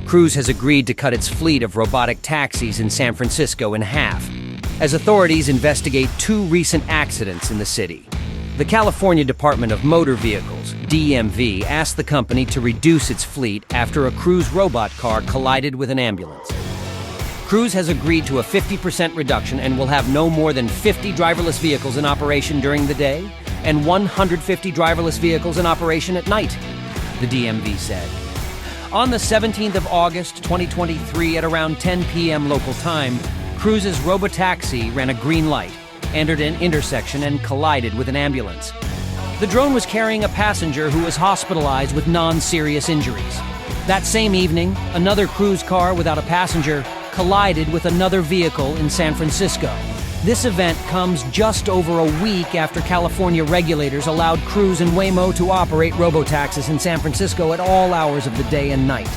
Cruise has agreed to cut its fleet of robotic taxis in San Francisco in half, as authorities investigate two recent accidents in the city. The California Department of Motor Vehicles, DMV, asked the company to reduce its fleet after a Cruise robot car collided with an ambulance. Cruise has agreed to a 50% reduction and will have no more than 50 driverless vehicles in operation during the day and 150 driverless vehicles in operation at night, the DMV said. On the 17th of August, 2023, at around 10 p.m. local time, Cruise's robotaxi ran a green light, entered an intersection, and collided with an ambulance. The drone was carrying a passenger who was hospitalized with non-serious injuries. That same evening, another Cruise car without a passenger collided with another vehicle in San Francisco. This event comes just over a week after California regulators allowed Cruise and Waymo to operate robotaxis in San Francisco at all hours of the day and night.